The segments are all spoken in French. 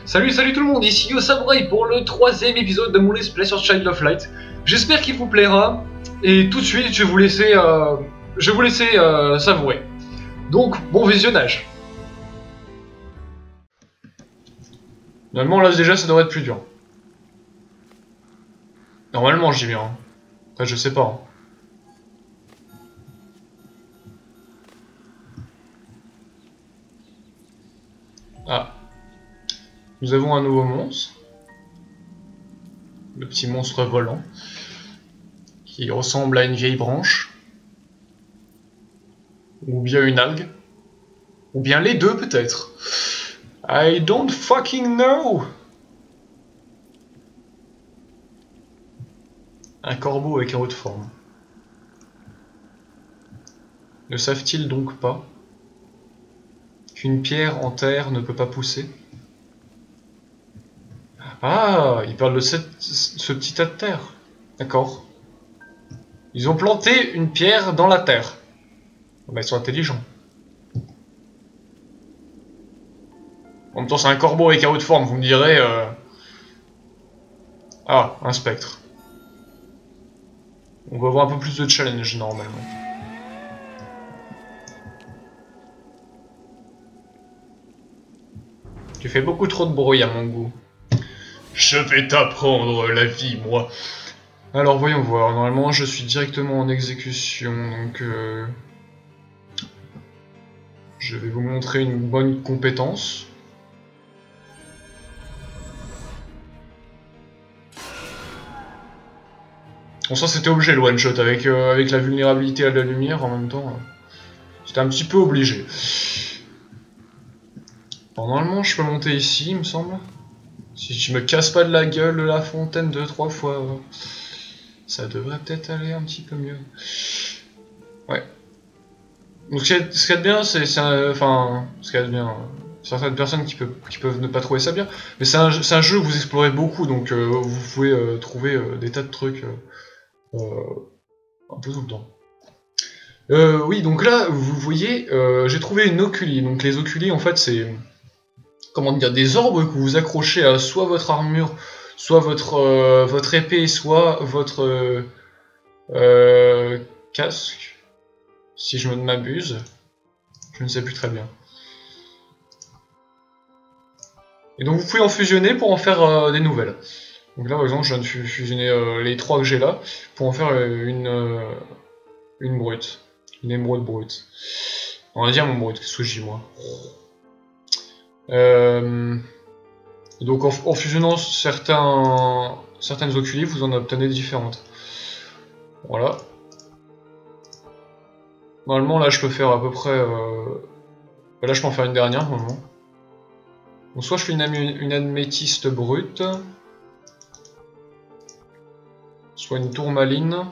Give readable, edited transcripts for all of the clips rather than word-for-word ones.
Salut tout le monde, ici Yo Samurai pour le 3ème épisode de mon let's play sur Child of Light. J'espère qu'il vous plaira, et tout de suite je vais vous laisser, savourer. Donc, bon visionnage. Normalement là déjà ça devrait être plus dur. Normalement je dis bien. Après je sais pas. Hein. Ah. Nous avons un nouveau monstre. Le petit monstre volant. Qui ressemble à une vieille branche. Ou bien une algue. Ou bien les deux peut-être. I don't fucking know. Un corbeau avec un haut de forme. Ne savent-ils donc pas qu'une pierre en terre ne peut pas pousser? Ah, il parle de ce petit tas de terre. D'accord. Ils ont planté une pierre dans la terre. Bah, ils sont intelligents. En même temps, c'est un corbeau avec un haut de forme, vous me direz... Ah, un spectre. On va avoir un peu plus de challenge, normalement. Tu fais beaucoup trop de bruit à mon goût. Je vais t'apprendre la vie, moi. Alors, voyons voir. Normalement, je suis directement en exécution, donc... Je vais vous montrer une bonne compétence. Bon, ça c'était obligé le one shot avec la vulnérabilité à la lumière en même temps. C'était un petit peu obligé. Bon, normalement je peux monter ici il me semble. Si je me casse pas de la gueule de la fontaine 2-3 fois, ça devrait peut-être aller un petit peu mieux. Ouais. Donc ce qu'il y a de bien, c'est enfin, ce qu'il y a de bien, certaines personnes qui peuvent ne pas trouver ça bien, mais c'est un jeu où vous explorez beaucoup, donc vous pouvez trouver des tas de trucs un peu tout le temps. Oui, donc là, vous voyez, j'ai trouvé une oculi. Donc les oculi, en fait, c'est, comment dire, des orbes que vous accrochez à soit votre armure, soit votre épée, soit votre casque. Si je ne m'abuse, je ne sais plus très bien. Et donc vous pouvez en fusionner pour en faire des nouvelles. Donc là par exemple je viens de fusionner les trois que j'ai là pour en faire une brute. Une émeraude brute. On va dire mon brute, qu'est-ce que je dis moi. Donc en fusionnant certaines oculis, vous en obtenez différentes. Voilà. Normalement là je peux faire à peu près... Là je peux en faire une dernière normalement. Donc soit je fais une améthyste brute, soit une tourmaline,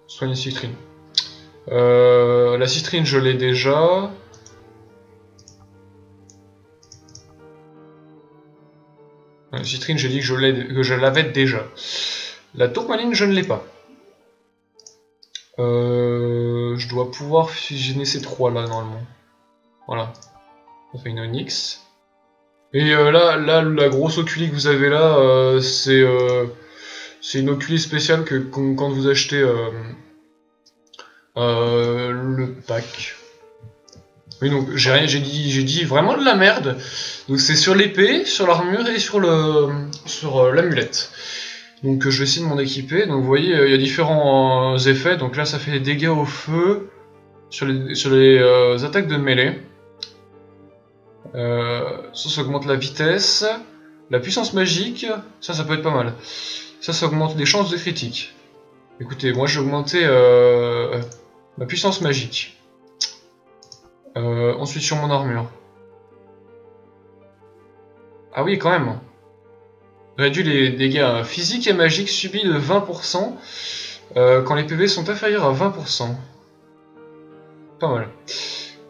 soit une citrine. La citrine je l'ai déjà. La citrine j'ai dit que je l'avais déjà. La tourmaline je ne l'ai pas. Je dois pouvoir fusionner ces trois là normalement. Voilà. Ça fait une onyx. Et là, la grosse oculi que vous avez là, c'est une oculi spéciale que quand vous achetez le pack. Oui, donc j'ai dit vraiment de la merde. Donc c'est sur l'épée, sur l'armure et sur l'amulette. Donc je vais essayer de m'en équiper. Donc vous voyez, il y a différents effets. Donc là, ça fait des dégâts au feu sur les attaques de mêlée. Ça augmente la vitesse, la puissance magique, ça peut être pas mal. Ça augmente les chances de critique. Écoutez, moi j'ai augmenté ma puissance magique. Ensuite sur mon armure. Ah oui, quand même. Réduit les dégâts physiques et magiques subis de 20% quand les PV sont inférieurs à 20%. Pas mal.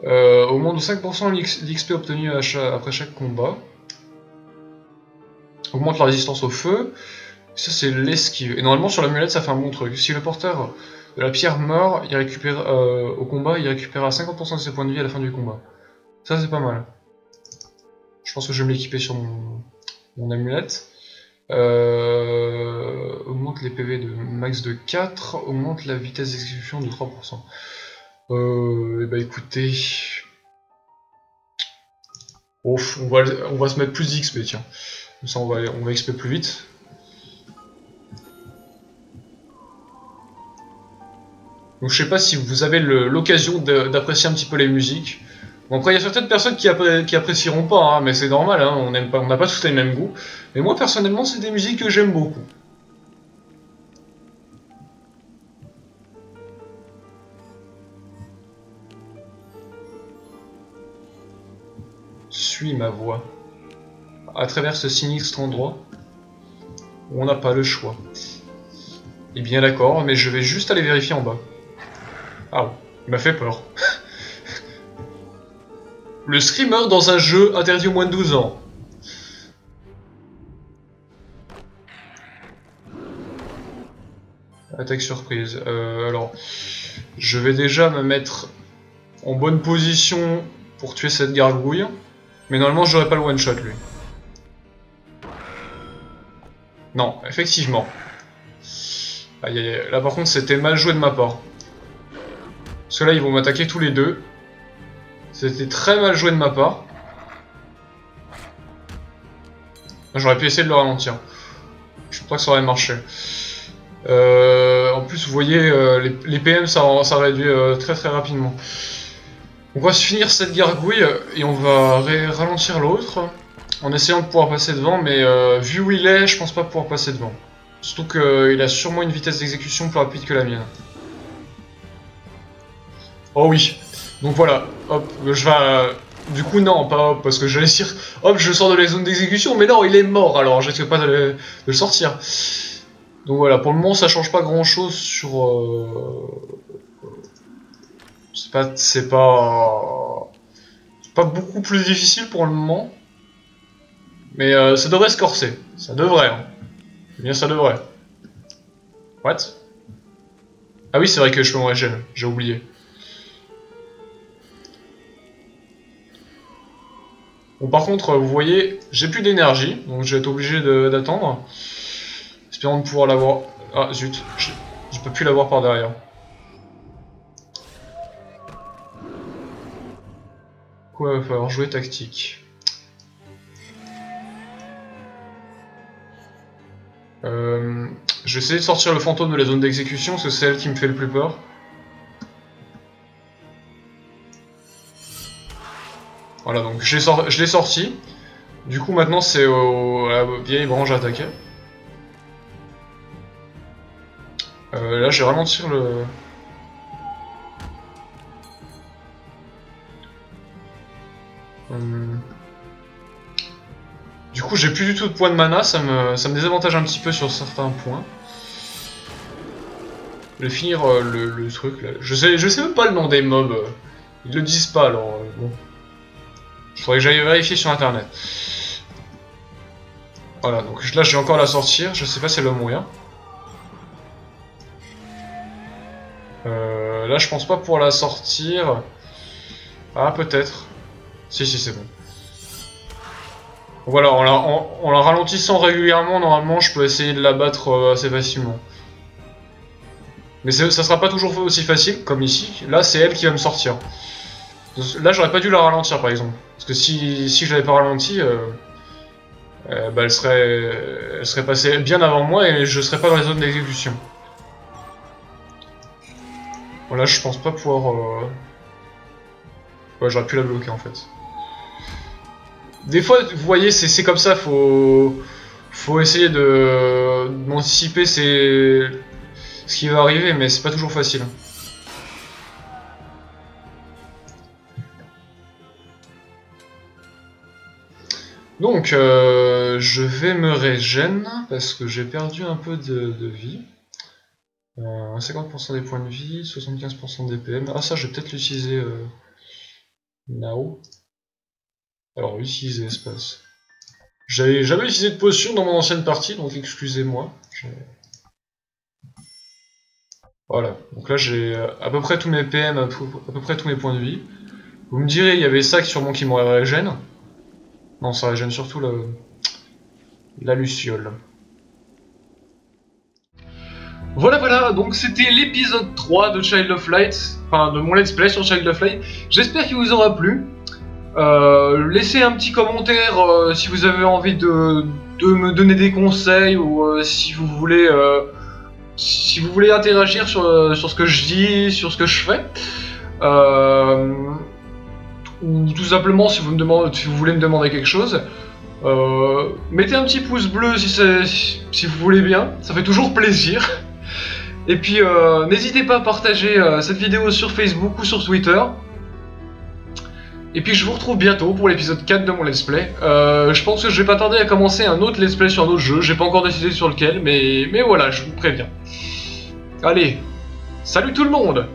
Augmente de 5% l'XP obtenu après chaque combat. Augmente la résistance au feu. Ça c'est l'esquive. Et normalement sur l'amulette ça fait un bon truc. Si le porteur de la pierre meurt, il récupère au combat, il récupérera 50% de ses points de vie à la fin du combat. Ça c'est pas mal. pense que je vais me l'équiper sur mon amulette. Augmente les PV de max de 4, augmente la vitesse d'exécution de 3%. Et bah écoutez... Ouf, on va se mettre plus d'XP, tiens. Comme ça on va XP plus vite. Donc je sais pas si vous avez l'occasion d'apprécier un petit peu les musiques. Bon après il y a certaines personnes qui apprécieront pas, hein, mais c'est normal, hein, on n'a pas tous les mêmes goûts. Mais moi personnellement c'est des musiques que j'aime beaucoup. Suis ma voix. À travers ce sinistre endroit où on n'a pas le choix. Et bien d'accord, mais je vais juste aller vérifier en bas. Ah, il m'a fait peur. Le screamer dans un jeu interdit aux moins de 12 ans. Attaque surprise. Alors, je vais déjà me mettre en bonne position pour tuer cette gargouille. Mais normalement, j'aurais pas le one shot lui. Non, effectivement. Aïe aïe aïe. Là par contre, c'était mal joué de ma part. Parce que là, ils vont m'attaquer tous les deux. C'était très mal joué de ma part. J'aurais pu essayer de le ralentir. Je crois que ça aurait marché. En plus, vous voyez, les PM, ça réduit très très rapidement. On va se finir cette gargouille et on va ralentir l'autre. En essayant de pouvoir passer devant, mais vu où il est, je pense pas pouvoir passer devant. Surtout qu'il a sûrement une vitesse d'exécution plus rapide que la mienne. Oh oui. Donc voilà, hop, je vais... Du coup non, pas hop, parce que j'allais dire... Hop, je sors de la zone d'exécution, mais non, il est mort, alors je risque pas de le sortir. Donc voilà, pour le moment ça change pas grand chose sur... C'est pas beaucoup plus difficile pour le moment. Mais ça devrait se corser, ça devrait. Hein. Eh bien ça devrait. What? Ah oui, c'est vrai que je peux me régénérer, j'ai oublié. Bon, par contre, vous voyez, j'ai plus d'énergie, donc je vais être obligé d'attendre. Espérons de pouvoir l'avoir. Ah zut, je peux plus l'avoir par derrière. Quoi, il va falloir jouer tactique. Je vais essayer de sortir le fantôme de la zone d'exécution, parce que c'est elle qui me fait le plus peur. Voilà, donc je l'ai sorti. Du coup, maintenant, c'est à la vieille branche à attaquer. Là, je vais ralentir le... Du coup, j'ai plus du tout de points de mana, ça me désavantage un petit peu sur certains points. Je vais finir le truc là. Je sais même pas le nom des mobs. Ils le disent pas alors. Bon. Il faudrait que j'aille vérifier sur internet. Voilà, donc là je vais encore la sortir. Je sais pas si elle va mourir. Là je pense pas pouvoir la sortir. Ah, peut-être. Si, c'est bon. Voilà, en la ralentissant régulièrement, normalement je peux essayer de la battre assez facilement. Mais ça sera pas toujours aussi facile, comme ici. Là, c'est elle qui va me sortir. Là, j'aurais pas dû la ralentir, par exemple. Parce que si je l'avais pas ralenti, bah, elle serait passée bien avant moi et je serais pas dans la zone d'exécution. Voilà, je pense pas pouvoir... Ouais, j'aurais pu la bloquer, en fait. Des fois, vous voyez, c'est comme ça, faut essayer d'anticiper ce qui va arriver, mais c'est pas toujours facile. Donc, je vais me régénérer parce que j'ai perdu un peu de vie. 50% des points de vie, 75% des PM. Ah, ça, je vais peut-être l'utiliser now. Alors, utiliser espace. J'avais jamais utilisé de potion dans mon ancienne partie, donc excusez-moi. Voilà, donc là j'ai à peu près tous mes PM, à peu près tous mes points de vie. Vous me direz, il y avait ça sûrement qui m'aurait régène. Non, ça régène surtout la luciole. Voilà, donc c'était l'épisode 3 de Child of Light, enfin de mon let's play sur Child of Light. J'espère qu'il vous aura plu. Laissez un petit commentaire si vous avez envie de me donner des conseils ou si vous voulez interagir sur ce que je dis, sur ce que je fais. Ou tout simplement si vous voulez me demander quelque chose. Mettez un petit pouce bleu si vous voulez bien, ça fait toujours plaisir. Et puis n'hésitez pas à partager cette vidéo sur Facebook ou sur Twitter. Et puis je vous retrouve bientôt pour l'épisode 4 de mon let's play. Je pense que je vais pas tarder à commencer un autre let's play sur un autre jeu, j'ai pas encore décidé sur lequel, mais voilà, je vous préviens. Allez, salut tout le monde!